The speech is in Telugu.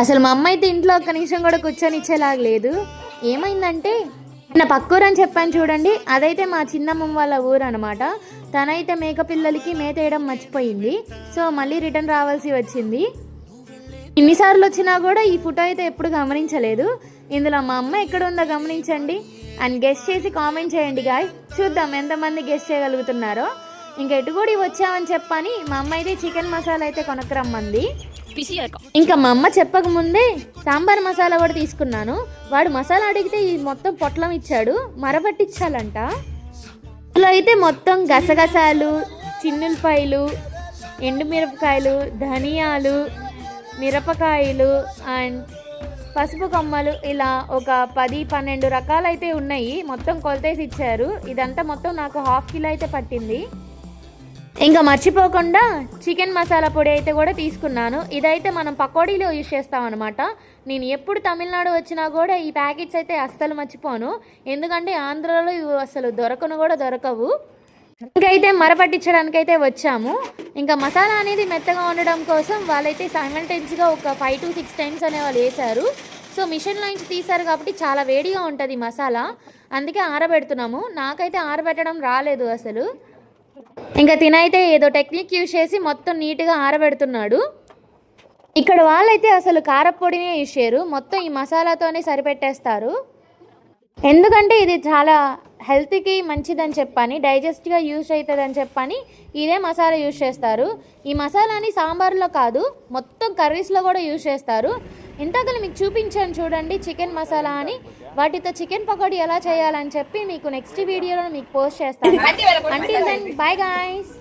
అసలు మా అమ్మ అయితే ఇంట్లో ఒక్క నిమిషం కూడా కూర్చొని ఇచ్చేలాగా లేదు. ఏమైందంటే నా పక్కూరు అని చెప్పాను చూడండి, అదైతే మా చిన్నమ్మ వాళ్ళ ఊరు అనమాట. తనైతే మేకపిల్లలకి మేత వేయడం మర్చిపోయింది. సో మళ్ళీ రిటర్న్ రావాల్సి వచ్చింది. ఇన్నిసార్లు వచ్చినా కూడా ఈ ఫోటో అయితే ఎప్పుడు గమనించలేదు. ఇందులో మా అమ్మ ఎక్కడ ఉందో గమనించండి అండ్ గెస్ట్ చేసి కామెంట్ చేయండి గాయ్. చూద్దాం ఎంతమంది గెస్ట్ చేయగలుగుతున్నారో. ఇంకా ఎటు కూడా వచ్చామని చెప్పని మా అమ్మ అయితే చికెన్ మసాలా అయితే కొనక్కరమ్మంది. ఇంకా మా అమ్మ చెప్పక ముందే సాంబార్ మసాలా కూడా తీసుకున్నాను. వాడు మసాలా అడిగితే ఈ మొత్తం పొట్లం ఇచ్చాడు, మరపట్టించాలంట. అందులో అయితే మొత్తం గసగసాలు, చిన్నులపాయలు, ఎండుమిరపకాయలు, ధనియాలు, మిరపకాయలు అండ్ పసుపు కొమ్మలు, ఇలా ఒక 10-12 రకాలైతే ఉన్నాయి. మొత్తం కొలతేసి ఇచ్చారు. ఇదంతా మొత్తం నాకు 1/2 కిలో అయితే పట్టింది. ఇంకా మర్చిపోకుండా చికెన్ మసాలా పొడి అయితే కూడా తీసుకున్నాను. ఇదైతే మనం పకోడీలో యూజ్ చేస్తాం అనమాట. నేను ఎప్పుడు తమిళనాడు వచ్చినా కూడా ఈ ప్యాకెట్స్ అయితే అస్సలు మర్చిపోను, ఎందుకంటే ఆంధ్రాలో ఇవి అసలు దొరకవు. ఇంకైతే మరపట్టించడానికైతే వచ్చాము. ఇంకా మసాలా అనేది మెత్తగా ఉండడం కోసం వాళ్ళైతే సైమల్టేనియస్గా ఒక 5 to 6 టైమ్స్ అనే వాళ్ళు వేశారు. సో మిషన్లో నుంచి తీశారు కాబట్టి చాలా వేడిగా ఉంటుంది మసాలా, అందుకే ఆరబెడుతున్నాము. నాకైతే ఆరబెట్టడం రాలేదు అసలు. ఇంకా తినైతే ఏదో టెక్నిక్ యూజ్ చేసి మొత్తం నీట్గా ఆరబెడుతున్నాడు. ఇక్కడ వాళ్ళైతే అసలు కారపొడినే యూజ్ చేయరు, మొత్తం ఈ మసాలాతోనే సరిపెట్టేస్తారు. ఎందుకంటే ఇది చాలా హెల్త్కి మంచిదని చెప్పని, డైజెస్ట్గా యూజ్ అవుతుందని చెప్పని ఇదే మసాలా యూజ్ చేస్తారు. ఈ మసాలాని సాంబార్లో కాదు మొత్తం కర్రీస్లో కూడా యూజ్ చేస్తారు. ఇంతకలు మీకు చూపించాను చూడండి చికెన్ మసాలా అని. వాటితో చికెన్ పకోడీ ఎలా చేయాలని చెప్పి మీకు నెక్స్ట్ వీడియోలో మీకు పోస్ట్ చేస్తాను. Until then bye guys.